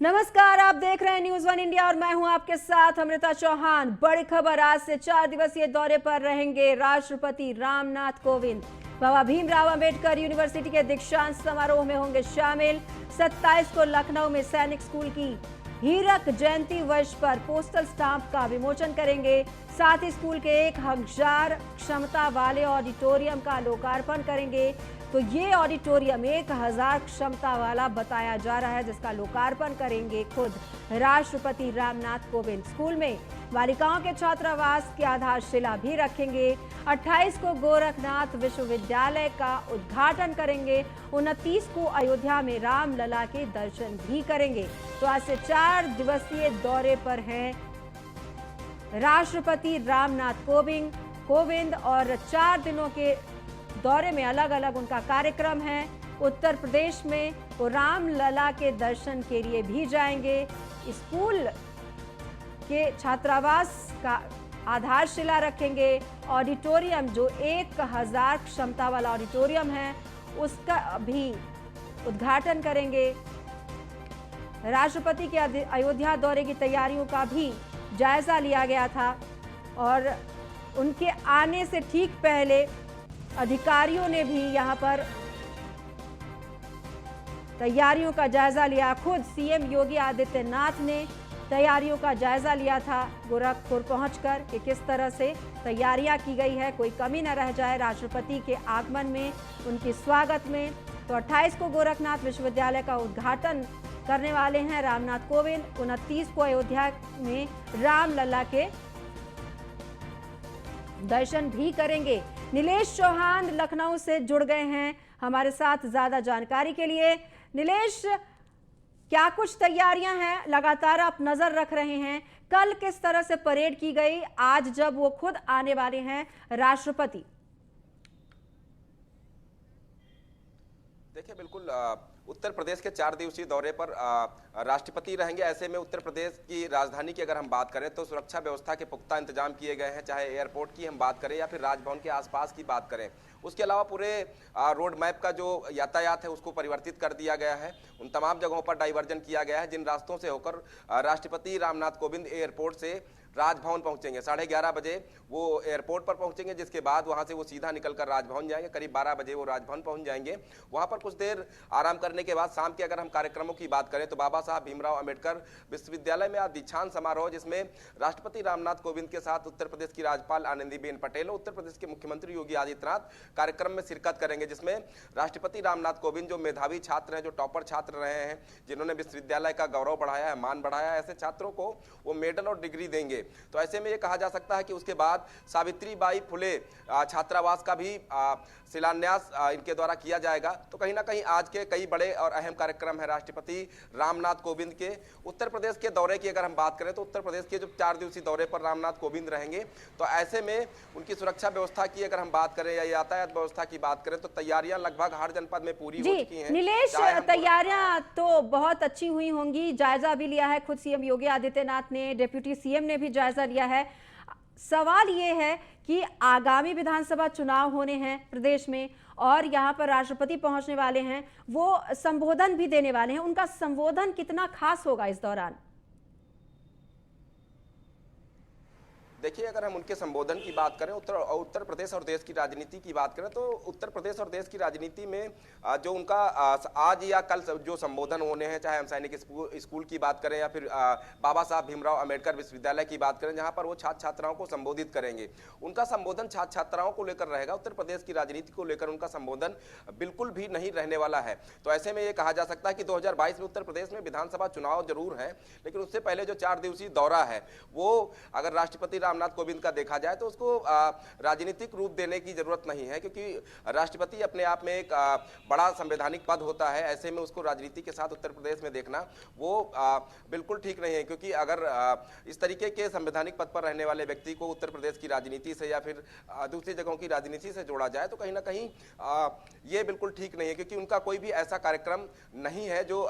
नमस्कार, आप देख रहे हैं न्यूज़ वन इंडिया और मैं हूं आपके साथ अमृता चौहान। बड़ी खबर, आज से 4 दिवसीय दौरे पर रहेंगे राष्ट्रपति रामनाथ कोविंद। बाबा भीमराव अंबेडकर यूनिवर्सिटी के दीक्षांत समारोह में होंगे शामिल। 27 को लखनऊ में सैनिक स्कूल की हीरक जयंती वर्ष पर पोस्टल स्टाम्प का विमोचन करेंगे। साथ ही स्कूल के 1000 क्षमता वाले ऑडिटोरियम का लोकार्पण करेंगे। तो ये ऑडिटोरियम 1000 क्षमता वाला बताया जा रहा है, जिसका लोकार्पण करेंगे खुद राष्ट्रपति रामनाथ कोविंद। स्कूल में बालिकाओं के छात्रावास की आधारशिला भी रखेंगे। 28 को गोरखनाथ विश्वविद्यालय का उद्घाटन करेंगे। 29 को अयोध्या में रामलला के दर्शन भी करेंगे। तो आज से 4 दिवसीय दौरे पर हैं राष्ट्रपति रामनाथ कोविंद और 4 दिनों के दौरे में अलग अलग उनका कार्यक्रम है। उत्तर प्रदेश में वो रामलला के दर्शन के लिए भी जाएंगे। स्कूल के छात्रावास का आधारशिला रखेंगे। ऑडिटोरियम जो 1000 क्षमता वाला ऑडिटोरियम है, उसका भी उद्घाटन करेंगे। राष्ट्रपति के अयोध्या दौरे की तैयारियों का भी जायजा लिया गया था और उनके आने से ठीक पहले अधिकारियों ने भी यहां पर तैयारियों का जायजा लिया। खुद सीएम योगी आदित्यनाथ ने तैयारियों का जायजा लिया था गोरखपुर पहुंचकर कि किस तरह से तैयारियां की गई है, कोई कमी न रह जाए राष्ट्रपति के आगमन में, उनके स्वागत में। तो 28 को गोरखनाथ विश्वविद्यालय का उद्घाटन करने वाले हैं रामनाथ कोविंद। 29 को अयोध्या में रामलला के दर्शन भी करेंगे। नीलेश चौहान लखनऊ से जुड़ गए हैं हमारे साथ ज्यादा जानकारी के लिए। नीलेश, क्या कुछ तैयारियां हैं? लगातार आप नजर रख रहे हैं, कल किस तरह से परेड की गई, आज जब वो खुद आने वाले हैं राष्ट्रपति? देखिए, बिल्कुल उत्तर प्रदेश के 4 दिवसीय दौरे पर राष्ट्रपति रहेंगे। ऐसे में उत्तर प्रदेश की राजधानी की अगर हम बात करें तो सुरक्षा व्यवस्था के पुख्ता इंतजाम किए गए हैं, चाहे एयरपोर्ट की हम बात करें या फिर राजभवन के आसपास की बात करें। उसके अलावा पूरे रोड मैप का जो यातायात है उसको परिवर्तित कर दिया गया है। उन तमाम जगहों पर डाइवर्जन किया गया है जिन रास्तों से होकर राष्ट्रपति रामनाथ कोविंद एयरपोर्ट से राजभवन पहुंचेंगे। 11:30 बजे वो एयरपोर्ट पर पहुंचेंगे, जिसके बाद वहां से वो सीधा निकलकर राजभवन जाएंगे। करीब 12 बजे वो राजभवन पहुंच जाएंगे। वहां पर कुछ देर आराम करने के बाद शाम के अगर हम कार्यक्रमों की बात करें तो बाबा साहब भीमराव अंबेडकर विश्वविद्यालय में आज दीक्षांत समारोह, जिसमें राष्ट्रपति रामनाथ कोविंद के साथ उत्तर प्रदेश की राज्यपाल आनंदीबेन पटेल और उत्तर प्रदेश के मुख्यमंत्री योगी आदित्यनाथ कार्यक्रम में शिरकत करेंगे। जिसमें राष्ट्रपति रामनाथ कोविंद जो मेधावी छात्र हैं, जो टॉपर छात्र रहे हैं, जिन्होंने विश्वविद्यालय का गौरव बढ़ाया है, मान बढ़ाया है, ऐसे छात्रों को वो मेडल और डिग्री देंगे। तो ऐसे में ये कहा जा सकता है कि उसके बाद सावित्रीबाई फुले छात्रावास का भी शिलान्यास इनके द्वारा किया जाएगा। तो कहीं ना कहीं आज के कई बड़े और अहम कार्यक्रम है राष्ट्रपति रामनाथ कोविंद के। उत्तर प्रदेश के दौरे की अगर हम बात करें तो उत्तर प्रदेश के जो 4 दिवसीय दौरे पर रामनाथ कोविंद रहेंगे, तो ऐसे में उनकी सुरक्षा व्यवस्था की अगर हम बात करें या यातायात व्यवस्था की बात करें तो तैयारियां लगभग हर जनपद में पूरी हो चुकी हैं। नीलेश, तैयारियां तो बहुत अच्छी हुई होंगी, जायजा भी लिया है खुद सीएम योगी आदित्यनाथ ने, डिप्टी सीएम ने भी जायजा लिया है। सवाल ये है कि आगामी विधानसभा चुनाव होने हैं प्रदेश में और यहां पर राष्ट्रपति पहुंचने वाले हैं, वो संबोधन भी देने वाले हैं। उनका संबोधन कितना खास होगा इस दौरान? देखिए, अगर हम उनके संबोधन की बात करें, उत्तर प्रदेश और देश की राजनीति की बात करें तो उत्तर प्रदेश और देश की राजनीति में जो उनका आज या कल जो संबोधन होने हैं, चाहे हम सैनिक स्कूल की बात करें या फिर बाबा साहब भीमराव अंबेडकर विश्वविद्यालय की बात करें, जहां पर वो छात्र छात्राओं को संबोधित करेंगे, उनका संबोधन छात्र छात्राओं को लेकर रहेगा। उत्तर प्रदेश की राजनीति को लेकर उनका संबोधन बिल्कुल भी नहीं रहने वाला है। तो ऐसे में ये कहा जा सकता है कि 2022 में उत्तर प्रदेश में विधानसभा चुनाव जरूर है, लेकिन उससे पहले जो 4 दिवसीय दौरा है वो अगर राष्ट्रपति रामनाथ कोविंद का देखा जाए तो उसको राजनीतिक रूप देने की जरूरत नहीं है, क्योंकि राष्ट्रपति अपने आप में एक बड़ा संवैधानिक पद होता है। ऐसे में उसको राजनीति के साथ उत्तर प्रदेश में देखना वो बिल्कुल ठीक नहीं है, क्योंकि अगर इस तरीके के संवैधानिक पद पर रहने वाले व्यक्ति को उत्तर प्रदेश की राजनीति से या फिर दूसरी जगहों की राजनीति से जोड़ा जाए तो कहीं ना कहीं ये बिल्कुल ठीक नहीं है, क्योंकि उनका कोई भी ऐसा कार्यक्रम नहीं है जो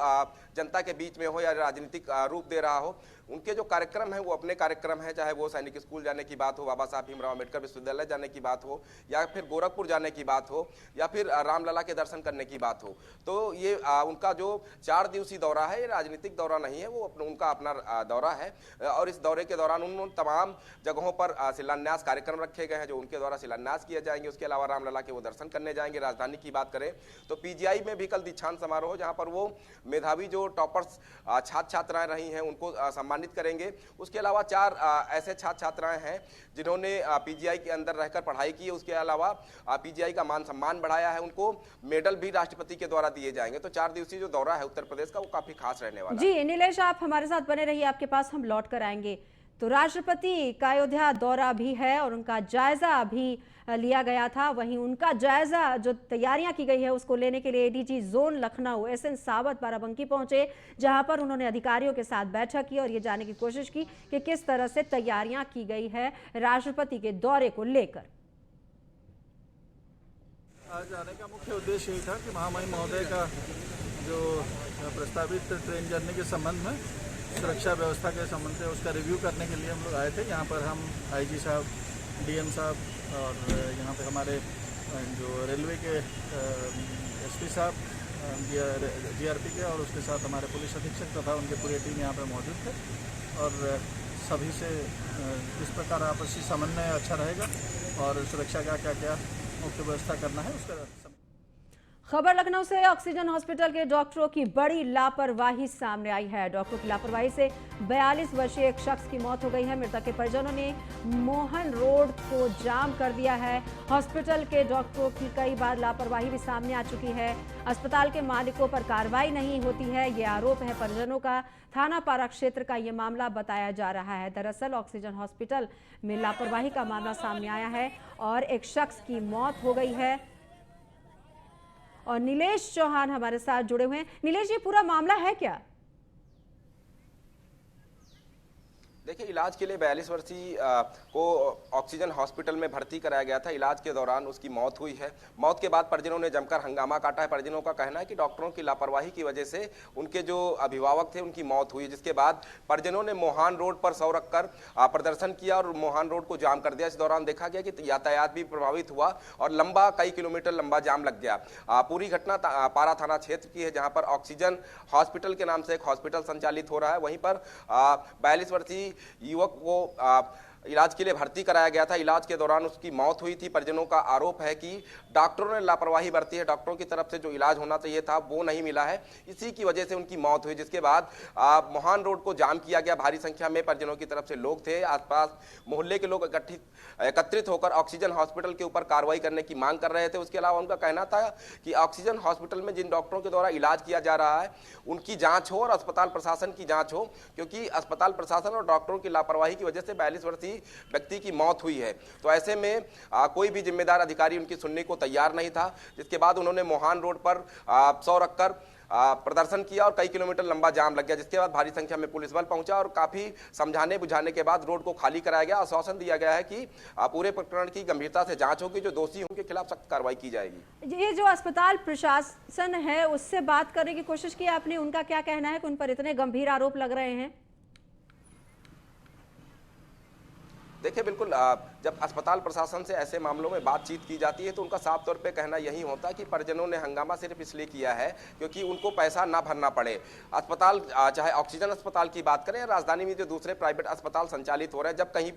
जनता के बीच में हो या राजनीतिक रूप दे रहा हो। उनके जो कार्यक्रम है वो अपने कार्यक्रम है, चाहे वो सैनिक स्कूल स्कूल जाने की बात हो, बाबा साहब भीमराव अम्बेडकर विश्वविद्यालय जाने की बात हो, या फिर गोरखपुर जाने की बात हो, या फिर रामलला के दर्शन करने की बात हो, तो ये उनका जो 4 दिवसीय दौरा है ये राजनीतिक दौरा नहीं है, वो उनका अपना दौरा है। और इस दौरे के दौरान उन्होंने तमाम जगहों पर शिलान्यास कार्यक्रम रखे गए हैं जो उनके द्वारा शिलान्यास किए जाएंगे। उसके अलावा रामलला के वो दर्शन करने जाएंगे। राजधानी की बात करें तो पीजीआई में भी कल दीक्षांत समारोह, जहां पर वो मेधावी जो टॉपर्स छात्र छात्राएं रही हैं उनको सम्मानित करेंगे। उसके अलावा 4 ऐसे छात्र छात्राएं हैं जिन्होंने पीजीआई के अंदर रहकर पढ़ाई की है। उसके अलावा पीजीआई का मान सम्मान बढ़ाया है, उनको मेडल भी राष्ट्रपति के द्वारा दिए जाएंगे। तो 4 दिवसीय जो दौरा है उत्तर प्रदेश का वो काफी खास रहने वाला है। जी नीलेश, आप हमारे साथ बने रहिए, आपके पास हम लौट कर आएंगे। तो राष्ट्रपति का अयोध्या दौरा भी है और उनका जायजा भी लिया गया था। वहीं उनका जायजा जो तैयारियां की गई है उसको लेने के लिए एडीजी जोन लखनऊ एसएन सावत बाराबंकी पहुंचे, जहां पर उन्होंने अधिकारियों के साथ बैठक की और ये जानने की कोशिश की कि किस तरह से तैयारियां की गई है राष्ट्रपति के दौरे को लेकर। आज आने का मुख्य उद्देश्य यही था कि महामहिम महोदय का जो प्रस्तावित ट्रेन जर्नी के संबंध में सुरक्षा व्यवस्था के संबंध से उसका रिव्यू करने के लिए हम लोग आए थे। यहाँ पर हम आईजी साहब, डीएम साहब और यहाँ पे हमारे जो रेलवे के एसपी साहब, जीआरपी के, और उसके साथ हमारे पुलिस अधीक्षक तथा उनके पूरी टीम यहाँ पर मौजूद थे। और सभी से किस प्रकार आपसी समन्वय अच्छा रहेगा और सुरक्षा का क्या क्या मुख्य व्यवस्था करना है उसका। खबर लखनऊ से। ऑक्सीजन हॉस्पिटल के डॉक्टरों की बड़ी लापरवाही सामने आई है। डॉक्टरों की लापरवाही से 42 वर्षीय एक शख्स की मौत हो गई है। मृतक के परिजनों ने मोहन रोड को जाम कर दिया है। हॉस्पिटल के डॉक्टरों की कई बार लापरवाही भी सामने आ चुकी है। अस्पताल के मालिकों पर कार्रवाई नहीं होती है, ये आरोप है परिजनों का। थाना पारा क्षेत्र का ये मामला बताया जा रहा है। दरअसल ऑक्सीजन हॉस्पिटल में लापरवाही का मामला सामने आया है और एक शख्स की मौत हो गई है। और नीलेश चौहान हमारे साथ जुड़े हुए हैं। नीलेश, ये पूरा मामला है क्या? देखिए, इलाज के लिए 42 वर्षीय को ऑक्सीजन हॉस्पिटल में भर्ती कराया गया था। इलाज के दौरान उसकी मौत हुई है। मौत के बाद परिजनों ने जमकर हंगामा काटा है। परिजनों का कहना है कि डॉक्टरों की लापरवाही की वजह से उनके जो अभिभावक थे उनकी मौत हुई, जिसके बाद परिजनों ने मोहान रोड पर सौ रखकर प्रदर्शन किया और मोहान रोड को जाम कर दिया। इस दौरान देखा गया कि यातायात भी प्रभावित हुआ और लंबा कई किलोमीटर लंबा जाम लग गया। पूरी घटना पारा थाना क्षेत्र की है, जहां पर ऑक्सीजन हॉस्पिटल के नाम से एक हॉस्पिटल संचालित हो रहा है। वहीं पर 42 वर्षीय युवक को इलाज के लिए भर्ती कराया गया था। इलाज के दौरान उसकी मौत हुई थी। परिजनों का आरोप है कि डॉक्टरों ने लापरवाही बरती है। डॉक्टरों की तरफ से जो इलाज होना चाहिए था वो नहीं मिला है, इसी की वजह से उनकी मौत हुई। जिसके बाद मोहान रोड को जाम किया गया। भारी संख्या में परिजनों की तरफ से लोग थे। आसपास मोहल्ले के लोग एकत्रित होकर ऑक्सीजन हॉस्पिटल के ऊपर कार्रवाई करने की मांग कर रहे थे। उसके अलावा उनका कहना था कि ऑक्सीजन हॉस्पिटल में जिन डॉक्टरों के द्वारा इलाज किया जा रहा है उनकी जांच हो और अस्पताल प्रशासन की जांच हो, क्योंकि अस्पताल प्रशासन और डॉक्टरों की लापरवाही की वजह से 42 वर्षीय व्यक्ति की मौत हुई है। तो ऐसे में कोई भी जिम्मेदार अधिकारी उनकी सुनने को तैयार नहीं था, जिसके बाद उन्होंने मोहान रोड पर सौ रखकर प्रदर्शन किया और कई किलोमीटर लंबा जाम लग गया। जिसके बाद भारी संख्या में पुलिस बल पहुंचा और काफी समझाने बुझाने के बाद रोड को खाली कराया गया। आश्वासन दिया गया है कि पूरे प्रकरण की गंभीरता से जांच होगी, जो दोषी उनके खिलाफ सख्त कार्रवाई की जाएगी। ये जो अस्पताल प्रशासन है उससे बात करने की कोशिश की आपने, उनका क्या कहना है कि उन पर इतने गंभीर आरोप लग रहे हैं? देखिए, बिल्कुल जब अस्पताल प्रशासन से ऐसे मामलों में बातचीत की जाती है तो उनका साफ तौर पे कहना यही होता है कि परिजनों ने हंगामा सिर्फ इसलिए किया है क्योंकि उनको पैसा ना भरना पड़े। अस्पताल, चाहे ऑक्सीजन अस्पताल की बात करें या राजधानी में जो दूसरे प्राइवेट अस्पताल संचालित हो रहे हैं, जब कहीं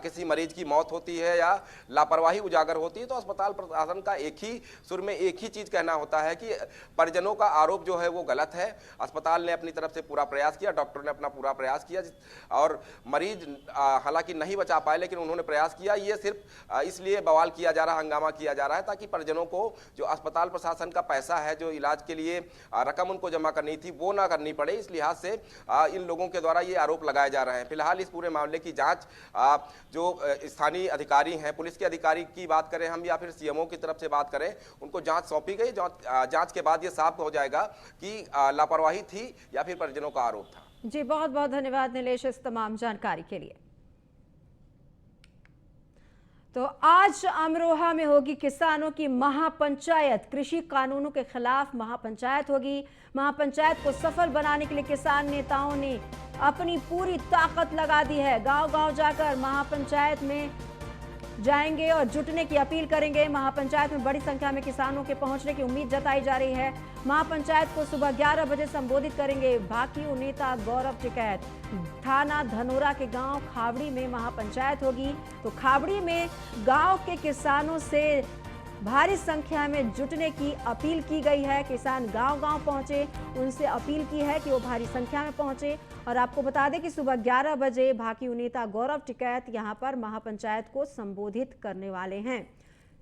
किसी मरीज की मौत होती है या लापरवाही उजागर होती है तो अस्पताल प्रशासन का एक ही सुर में एक ही चीज कहना होता है कि परिजनों का आरोप जो है वो गलत है। अस्पताल ने अपनी तरफ से पूरा प्रयास किया, डॉक्टर ने अपना पूरा प्रयास किया और मरीज हालांकि नहीं बचा पाए, लेकिन उन्होंने प्रयास किया। ये सिर्फ इसलिए बवाल किया जा रहा, हंगामा किया जा रहा है ताकि परिजनों को जो अस्पताल प्रशासन का पैसा है, जो इलाज के लिए रकम उनको जमा करनी थी, वो ना करनी पड़े। इस लिहाज से इन लोगों के द्वारा ये आरोप लगाए जा रहे हैं। फिलहाल इस पूरे मामले की जांच जो स्थानीय अधिकारी हैं, पुलिस के अधिकारी की बात करें हम या फिर सीएमओ की तरफ से बात करें, उनको जांच सौंपी गई। जांच के बाद ये साफ हो जाएगा कि लापरवाही थी या फिर परिजनों का आरोप था। जी, बहुत बहुत धन्यवाद नीलेश इस तमाम जानकारी के लिए। तो आज अमरोहा में होगी किसानों की महापंचायत। कृषि कानूनों के खिलाफ महापंचायत होगी। महापंचायत को सफल बनाने के लिए किसान नेताओं ने अपनी पूरी ताकत लगा दी है। गांव-गांव जाकर महापंचायत में जाएंगे और जुटने की अपील करेंगे। महापंचायत में बड़ी संख्या में किसानों के पहुंचने की उम्मीद जताई जा रही है। महापंचायत को सुबह 11 बजे संबोधित करेंगे भाकियू नेता गौरव टिकैत। थाना धनोरा के गांव खावड़ी में महापंचायत होगी। तो खावड़ी में गांव के किसानों से भारी संख्या में जुटने की अपील की गई है। किसान गांव-गांव पहुंचे, उनसे अपील की है कि वो भारी संख्या में पहुंचे। और आपको बता दें कि सुबह 11 बजे भाकियू नेता गौरव टिकैत यहां पर महापंचायत को संबोधित करने वाले हैं।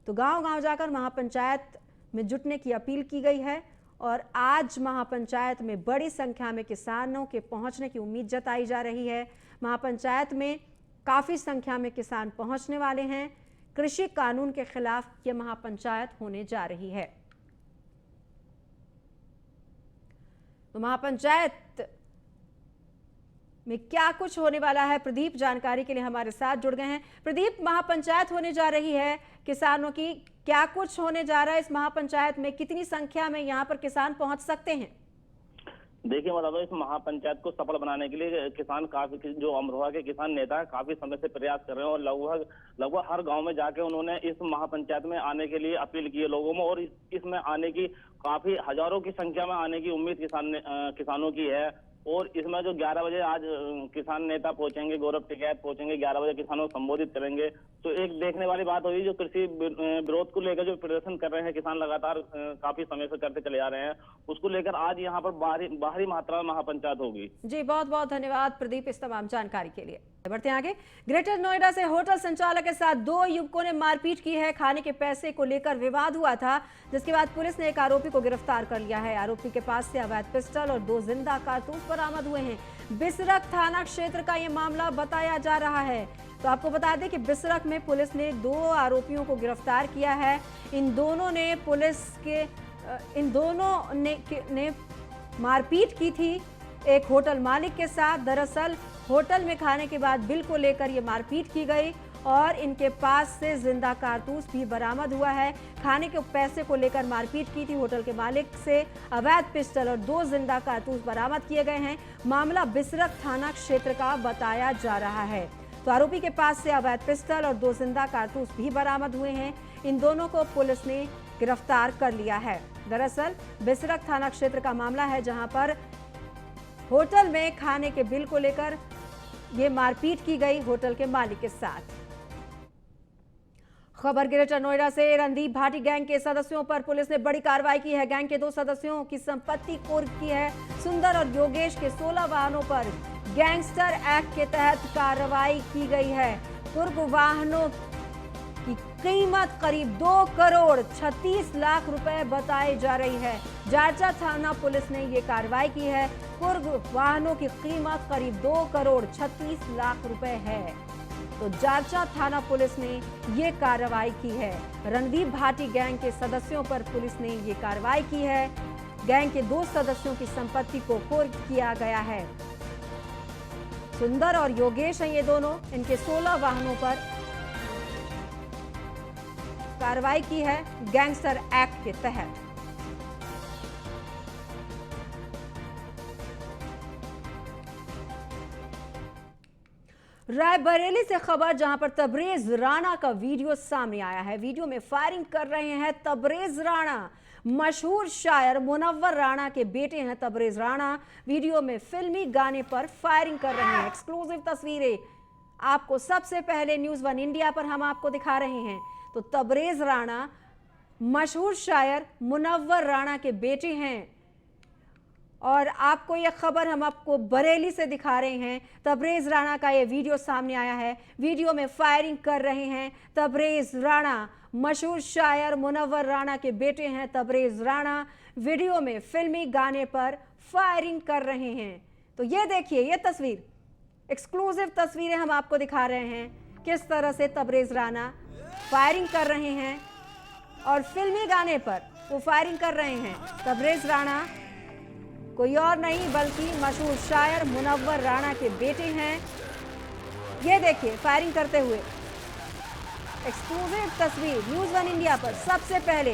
तो गांव-गांव जाकर महापंचायत में जुटने की अपील की गई है और आज महापंचायत में बड़ी संख्या में किसानों के पहुंचने की उम्मीद जताई जा रही है। महापंचायत में काफी संख्या में किसान पहुंचने वाले हैं। कृषि कानून के खिलाफ यह महापंचायत होने जा रही है। तो महापंचायत में क्या कुछ होने वाला है, प्रदीप जानकारी के लिए हमारे साथ जुड़ गए हैं। प्रदीप, महापंचायत होने जा रही है किसानों की, क्या कुछ होने जा रहा है इस महापंचायत में? कितनी संख्या में यहाँ पर किसान पहुंच सकते हैं? देखिए, बता दो, इस महापंचायत को सफल बनाने के लिए किसान काफी, जो अमरोहा के किसान नेता है, काफी समय से प्रयास कर रहे हैं और लगभग हर गांव में जाके उन्होंने इस महापंचायत में आने के लिए अपील की है लोगों में। और इसमें आने की काफी हजारों की संख्या में आने की उम्मीद किसानों की है। और इसमें जो 11 बजे आज किसान नेता पहुंचेंगे, गौरव टिकैत पहुंचेंगे, 11 बजे किसानों को संबोधित करेंगे। तो एक देखने वाली बात हुई, जो कृषि विरोध को लेकर जो प्रदर्शन कर रहे हैं किसान लगातार काफी समय से करते चले आ रहे हैं, उसको लेकर आज यहाँ पर बाहरी मात्रा में महापंचायत होगी। जी, बहुत बहुत धन्यवाद प्रदीप इस तमाम जानकारी के लिए। बढ़ते हैं आगे। ग्रेटर नोएडा से होटल संचालक के साथ 2 युवकों ने मारपीट की है। खाने के पैसे को लेकर विवाद हुआ था, जिसके बाद पुलिस ने एक आरोपी को गिरफ्तार कर लिया है। आरोपी के पास से अवैध पिस्टल और 2 जिंदा कारतूस बरामद हुए हैं। बिसरख थाना क्षेत्र का ये मामला बताया जा रहा है। तो आपको बता दें कि बिसरख में पुलिस ने 2 आरोपियों को गिरफ्तार किया है। इन दोनों ने मारपीट की थी एक होटल मालिक के साथ। दरअसल होटल में खाने के बाद बिल को लेकर ये मारपीट की गई और इनके पास से जिंदा कारतूस भी बरामद हुआ है। खाने के पैसे को लेकर मारपीट की थी होटल के मालिक से। अवैध पिस्टल और 2 जिंदा कारतूस बरामद किए गए हैं। मामला बिसरख थाना क्षेत्र का बताया जा रहा है। तो आरोपी के पास से अवैध पिस्टल और 2 जिंदा कारतूस भी बरामद हुए हैं। इन दोनों को पुलिस ने गिरफ्तार कर लिया है। दरअसल बिसरख थाना क्षेत्र का मामला है, जहां पर होटल में खाने के बिल को लेकर ये मारपीट की गई होटल के मालिक के साथ। खबर ग्रेटर नोएडा से। रणदीप भाटी गैंग के सदस्यों पर पुलिस ने बड़ी कार्रवाई की है। गैंग के 2 सदस्यों की संपत्ति कुर्क की है। सुंदर और योगेश के 16 वाहनों पर गैंगस्टर एक्ट के तहत कार्रवाई की गई है। कुर्क वाहनों की कीमत करीब 2 करोड़ 36 लाख रुपए बताई जा रही है। जारचा थाना पुलिस ने ये कार्रवाई की है। कुर्क वाहनों की कीमत करीब 2 करोड़ 36 लाख रुपए है। तो जारचा थाना पुलिस ने ये कार्रवाई की है। रणदीप भाटी गैंग के सदस्यों पर पुलिस ने ये कार्रवाई की है। गैंग के 2 सदस्यों की संपत्ति को कुर्क किया गया है। सुंदर और योगेश हैं ये दोनों। इनके 16 वाहनों पर कार्रवाई की है गैंगस्टर एक्ट के तहत। रायबरेली से खबर, जहां पर तबरेज राणा का वीडियो सामने आया है। वीडियो में फायरिंग कर रहे हैं तबरेज राणा। मशहूर शायर मुनव्वर राणा के बेटे हैं तबरेज राणा। वीडियो में फिल्मी गाने पर फायरिंग कर रहे हैं। एक्सक्लूसिव तस्वीरें आपको सबसे पहले न्यूज़ 1 इंडिया पर हम आपको दिखा रहे हैं। तो तबरेज राणा मशहूर शायर मुनव्वर राणा के बेटे हैं और आपको यह खबर हम आपको बरेली से दिखा रहे हैं। तबरेज राणा का यह वीडियो सामने आया है। वीडियो में फायरिंग कर रहे हैं तबरेज राणा। मशहूर शायर मुनव्वर राणा के बेटे हैं तबरेज राणा। वीडियो में फिल्मी गाने पर फायरिंग कर रहे हैं। तो ये देखिए, ये तस्वीर, एक्सक्लूसिव तस्वीरें हम आपको दिखा रहे हैं किस तरह से तबरेज राणा फायरिंग कर रहे हैं और फिल्मी गाने पर वो फायरिंग कर रहे हैं। तबरेज राणा कोई और नहीं बल्कि मशहूर शायर मुनव्वर राणा के बेटे हैं। ये देखिए फायरिंग करते हुए। एक्सक्लूसिव तस्वीर न्यूज़ 1 इंडिया पर सबसे पहले।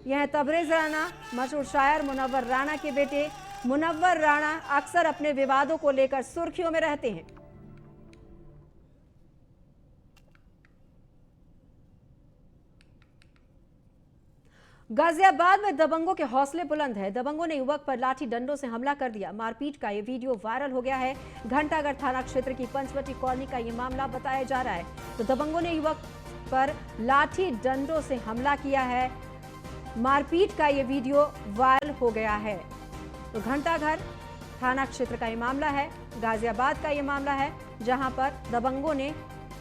यह है तबरेज राणा, मशहूर शायर मुनव्वर राणा के बेटे। मुनव्वर राणा अक्सर अपने विवादों को लेकर सुर्खियों में रहते हैं। गाजियाबाद में दबंगों के हौसले बुलंद है। दबंगों ने युवक पर लाठी डंडों से हमला कर दिया। मारपीट का ये वीडियो वायरल हो गया है। घंटाघर थाना क्षेत्र की पंचवटी कॉलोनी का ये मामला बताया जा रहा है। तो दबंगों ने युवक पर लाठी डंडों से हमला किया है। मारपीट का ये वीडियो वायरल हो गया है। तो घंटाघर थाना क्षेत्र का ये मामला है, गाजियाबाद का ये मामला है, जहां पर दबंगों ने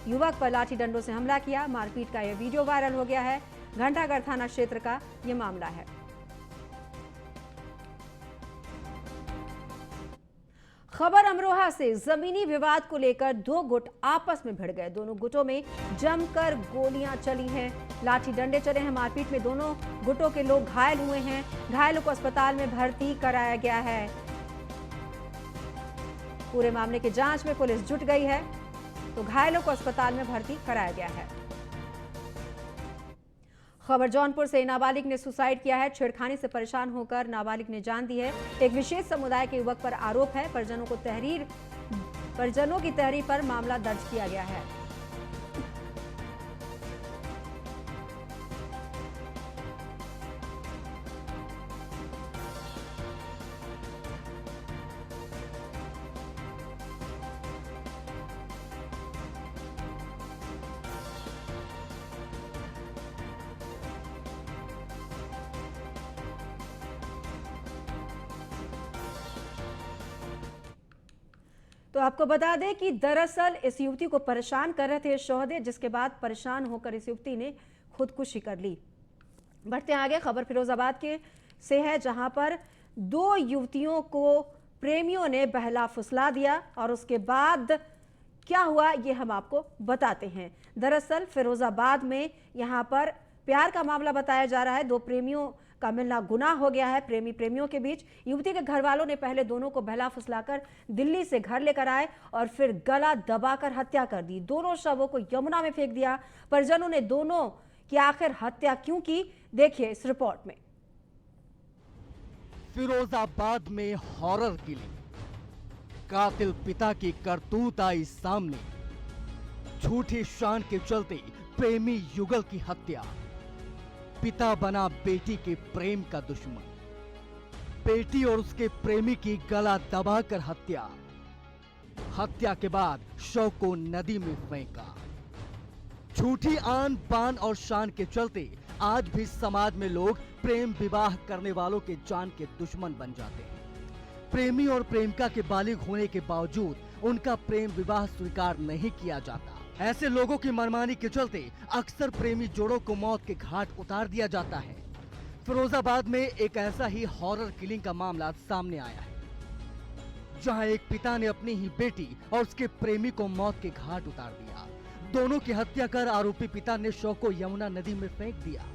युवक पर लाठी डंडों से हमला किया। मारपीट का ये वीडियो वायरल हो गया है। घंटाघर थाना क्षेत्र का ये मामला है। खबर अमरोहा से। जमीनी विवाद को लेकर दो गुट आपस में भिड़ गए। दोनों गुटों में जमकर गोलियां चली हैं, लाठी डंडे चले हैं। मारपीट में दोनों गुटों के लोग घायल हुए हैं। घायलों को अस्पताल में भर्ती कराया गया है। पूरे मामले की जांच में पुलिस जुट गई है। तो घायलों को अस्पताल में भर्ती कराया गया है। खबर जौनपुर से। नाबालिग ने सुसाइड किया है। छेड़खानी से परेशान होकर नाबालिग ने जान दी है। एक विशेष समुदाय के युवक पर आरोप है। परिजनों की तहरीर पर मामला दर्ज किया गया है। तो आपको बता दें कि दरअसल इस युवती को परेशान कर रहे थे शोहदे, जिसके बाद परेशान होकर इस युवती ने खुदकुशी कर ली। बढ़ते आगे। खबर फिरोजाबाद के से है, जहां पर दो युवतियों को प्रेमियों ने बहला फुसला दिया और उसके बाद क्या हुआ ये हम आपको बताते हैं। दरअसल फिरोजाबाद में यहां पर प्यार का मामला बताया जा रहा है। दो प्रेमियों का मिलना गुनाह हो गया है। प्रेमियों के बीच युवती के घर वालों ने पहले दोनों को बहला फुसलाकर दिल्ली से घर लेकर आए और फिर गला दबाकर हत्या कर दी। दोनों शवों को यमुना में फेंक दिया। परिजनों ने दोनों की आखिर हत्या क्यों की, देखिए इस रिपोर्ट में। फिरोजाबाद में हॉरर किलिंग। कातिल पिता की करतूत आई सामने। झूठी शान के चलते प्रेमी युगल की हत्या। पिता बना बेटी के प्रेम का दुश्मन। बेटी और उसके प्रेमी की गला दबाकर हत्या। हत्या के बाद शव को नदी में फेंका। झूठी आन बान और शान के चलते आज भी समाज में लोग प्रेम विवाह करने वालों के जान के दुश्मन बन जाते हैं। प्रेमी और प्रेमिका के बालिग होने के बावजूद उनका प्रेम विवाह स्वीकार नहीं किया जाता। ऐसे लोगों की मनमानी के चलते अक्सर प्रेमी जोड़ों को मौत के घाट उतार दिया जाता है। फिरोजाबाद में एक ऐसा ही हॉरर किलिंग का मामला सामने आया है, जहां एक पिता ने अपनी ही बेटी और उसके प्रेमी को मौत के घाट उतार दिया। दोनों की हत्या कर आरोपी पिता ने शव को यमुना नदी में फेंक दिया।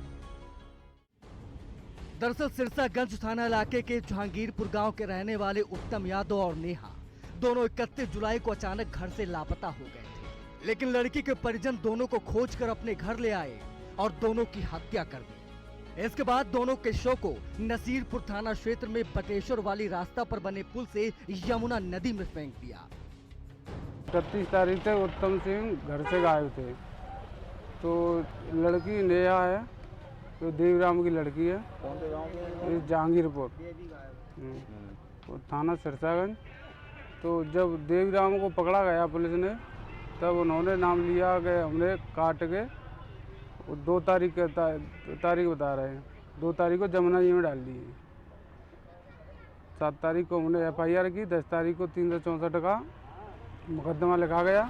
दरअसल सिरसागंज थाना इलाके के जहांगीरपुर गांव के रहने वाले उत्तम यादव और नेहा दोनों 31 जुलाई को अचानक घर से लापता हो गए थे। लेकिन लड़की के परिजन दोनों को खोजकर अपने घर ले आए और दोनों की हत्या कर दी। इसके बाद दोनों के शव को नसीरपुर थाना क्षेत्र में बटेश्वर वाली रास्ता पर बने पुल से यमुना नदी में फेंक दिया। 31 तारीख से उत्तम सिंह घर से गायब थे। तो लड़की नेहा है, तो देवराम की लड़की है। कौन से गांव में? जहांगीरपुर, थाना सिरसागंज। तो जब देवराम को पकड़ा गया पुलिस ने, तब उन्होंने नाम लिया कि हमने काट के 2 तारीख बता रहे हैं, 2 तारीख को जमुना जी में डाल दी। 7 तारीख को हमने FIR की, 10 तारीख को 364 का मुकदमा लिखा गया।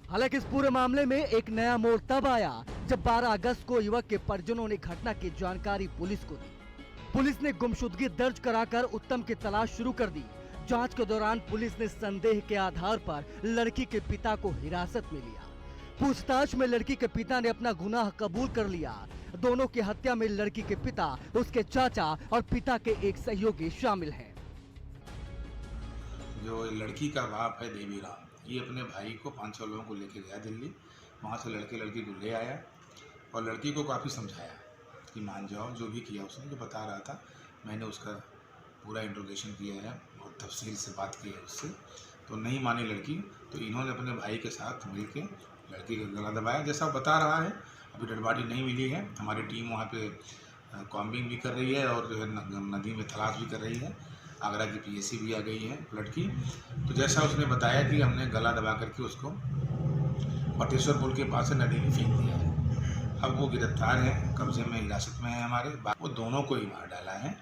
हालांकि इस पूरे मामले में एक नया मोड़ तब आया जब 12 अगस्त को युवक के परिजनों ने घटना की जानकारी पुलिस को दी। पुलिस ने गुमशुदगी दर्ज कराकर उत्तम की तलाश शुरू कर दी। जांच के दौरान पुलिस ने संदेह के आधार पर लड़की के पिता को हिरासत में लिया। पूछताछ में लड़की के पिता ने अपना गुनाह कबूल कर लिया। दोनों की हत्या में लड़की के पिता, उसके चाचा और पिता के एक सहयोगी शामिल हैं। जो लड़की का बाप है देवीराम, ये अपने भाई को 5-6 लोगों को लेके गया दिल्ली। वहाँ से लड़की को ले आया और लड़की को काफ़ी समझाया कि मान जाओ, जो भी किया उसने, जो बता रहा था मैंने उसका पूरा इंट्रोगेशन किया है और तफसील से बात की है उससे, तो नहीं मानी लड़की। तो इन्होंने अपने भाई के साथ मिलके लड़की का गला दबाया, जैसा वो बता रहा है। अभी डेड बॉडी नहीं मिली है, हमारी टीम वहाँ पे कॉम्बिंग भी कर रही है और जो है नदी में तलाश भी कर रही है। आगरा की पीएसी भी आ गई है लड़की। तो जैसा उसने बताया कि हमने गला दबा करके उसको पटेश्वर पुल के पास से नदी में फेंक दिया है। अब वो गिरफ्तार है, कब्जे में हिरासत में है हमारे। वो दोनों को ही मार डाला है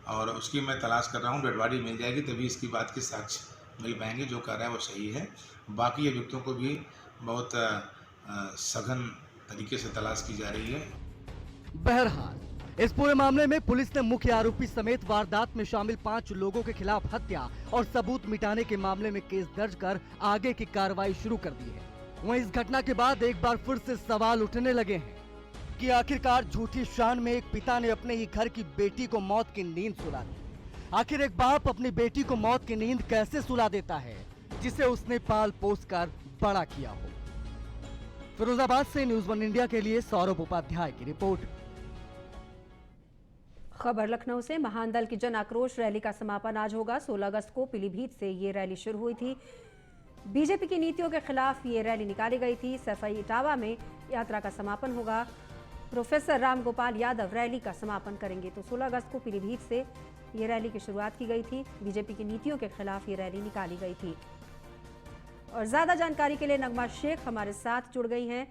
और उसकी मैं तलाश कर रहा हूँ। डेड बॉडी मिल जाएगी तभी इसकी बात के साक्ष्य मिल पाएंगे। जो कर रहा है वो सही है। बाकी अभियुक्तों को भी बहुत सघन तरीके से तलाश की जा रही है। बहरहाल इस पूरे मामले में पुलिस ने मुख्य आरोपी समेत वारदात में शामिल 5 लोगों के खिलाफ हत्या और सबूत मिटाने के मामले में केस दर्ज कर आगे की कार्रवाई शुरू कर दी है। वहीं इस घटना के बाद एक बार फिर से सवाल उठने लगे हैं कि आखिरकार झूठी शान में एक पिता ने अपने ही घर की बेटी को मौत की नींद सुला दी। आखिर एक बाप अपनी बेटी को मौत की नींद कैसे सुला देता है जिसे उसने पाल पोस कर बड़ा किया हो। फिरोजाबाद से न्यूज़ 1 इंडिया के लिए सौरभ उपाध्याय की रिपोर्ट। खबर लखनऊ से। महान दल की जन आक्रोश रैली का समापन आज होगा। 16 अगस्त को पीलीभीत से ये रैली शुरू हुई थी। बीजेपी की नीतियों के खिलाफ ये रैली निकाली गई थी। सफाई इटावा में यात्रा का समापन होगा। प्रोफेसर राम गोपाल यादव रैली का समापन करेंगे। तो 16 अगस्त को पीलीभीत से ये रैली की शुरुआत की गई थी। बीजेपी की नीतियों के खिलाफ ये रैली निकाली गई थी। और ज्यादा जानकारी के लिए नगमा शेख हमारे साथ जुड़ गई हैं।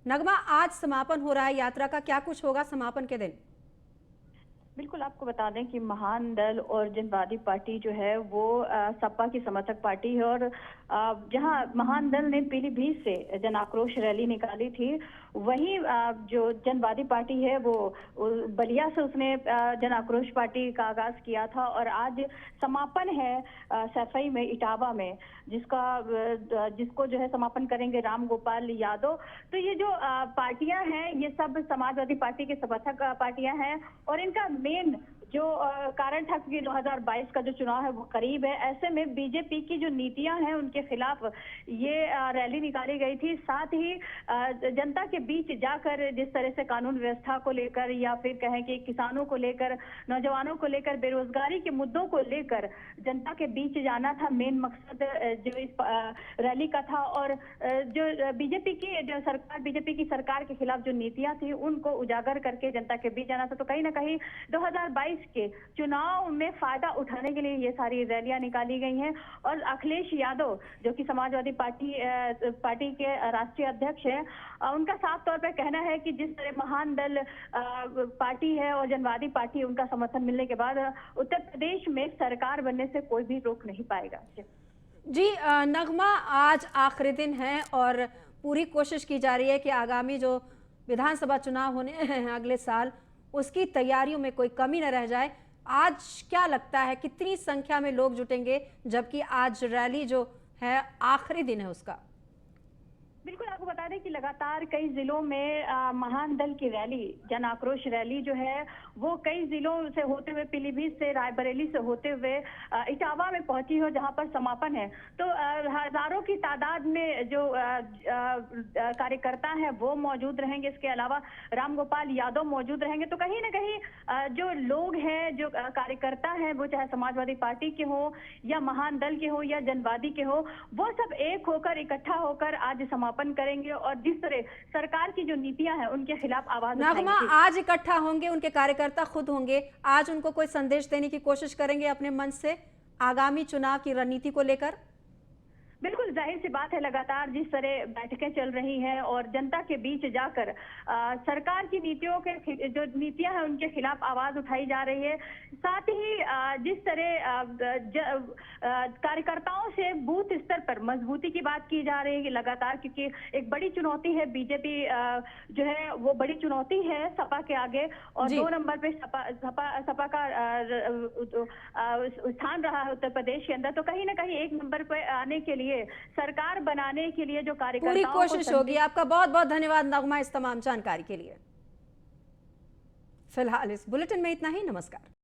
नगमा, आज समापन हो रहा है यात्रा का, क्या कुछ होगा समापन के दिन? बिल्कुल, आपको बता दें कि महान दल और जनवादी पार्टी जो है वो सपा की समर्थक पार्टी है और जहां महान दल ने पीलीभीत से जन आक्रोश रैली निकाली थी, वहीं जो जनवादी पार्टी है वो बलिया से उसने जन आक्रोश पार्टी का आगाज किया था और आज समापन है सफाई में इटावा में, जिसको जो है समापन करेंगे राम गोपाल यादव। तो ये जो पार्टियां हैं ये सब समाजवादी पार्टी के समर्थक पार्टियां हैं और इनका मेन जो कारण था कि 2022 का जो चुनाव है वो करीब है। ऐसे में बीजेपी की जो नीतियां हैं उनके खिलाफ ये रैली निकाली गई थी। साथ ही जनता के बीच जाकर जिस तरह से कानून व्यवस्था को लेकर या फिर कहें कि किसानों को लेकर, नौजवानों को लेकर, बेरोजगारी के मुद्दों को लेकर जनता के बीच जाना था मेन मकसद जो इस रैली का था। और जो बीजेपी की सरकार के खिलाफ जो नीतियां थी उनको उजागर करके जनता के बीच जाना था। तो कहीं ना कहीं 2022 के चुनाव में फायदा उठाने के लिए ये सारी रैलियां निकाली गई हैं। और अखिलेश यादव जो कि समाजवादी पार्टी के राष्ट्रीय अध्यक्ष हैं, उनका साफ तौर पर कहना है कि जिस तरह महान दल पार्टी है और जनवादी पार्टी, उनका समर्थन मिलने के बाद उत्तर प्रदेश में सरकार बनने से कोई भी रोक नहीं पाएगा। जी नगमा, आज आखिरी दिन है और पूरी कोशिश की जा रही है कि आगामी जो विधानसभा चुनाव होने हैं अगले साल, उसकी तैयारियों में कोई कमी न रह जाए। आज क्या लगता है कितनी संख्या में लोग जुटेंगे, जबकि आज रैली जो है आखिरी दिन है उसका? बिल्कुल, आपको बता दें कि लगातार कई जिलों में महान दल की रैली, जन आक्रोश रैली जो है वो कई जिलों से होते हुए, पीलीभीत से, रायबरेली से होते हुए इटावा में पहुंची हो, जहां पर समापन है। तो हजारों की तादाद में जो कार्यकर्ता हैं वो मौजूद रहेंगे। इसके अलावा राम गोपाल यादव मौजूद रहेंगे। तो कहीं ना कहीं जो लोग हैं, जो कार्यकर्ता हैं, वो चाहे समाजवादी पार्टी के हो या महान दल के हो या जनवादी के हो, वो सब एक होकर, इकट्ठा होकर आज समापन करेंगे और जिस तरह सरकार की जो नीतियां हैं उनके खिलाफ आवाज नगमा, आज इकट्ठा होंगे, उनके कार्यकर्ता खुद होंगे, आज उनको कोई संदेश देने की कोशिश करेंगे अपने मंच से आगामी चुनाव की रणनीति को लेकर? बिल्कुल, जाहिर सी बात है, लगातार जिस तरह बैठकें चल रही हैं और जनता के बीच जाकर सरकार की नीतियों के जो नीतियां हैं उनके खिलाफ आवाज उठाई जा रही है। साथ ही जिस तरह कार्यकर्ताओं से बूथ स्तर पर मजबूती की बात की जा रही है लगातार, क्योंकि एक बड़ी चुनौती है बीजेपी जो है वो बड़ी चुनौती है सपा के आगे और 2 नंबर पे सपा का स्थान रहा है उत्तर प्रदेश के अंदर। तो कहीं ना कहीं 1 नंबर पे आने के लिए, सरकार बनाने के लिए जो कार्यकर्ताओं पूरी कोशिश होगी। आपका बहुत बहुत धन्यवाद नगमा इस तमाम जानकारी के लिए। फिलहाल इस बुलेटिन में इतना ही। नमस्कार।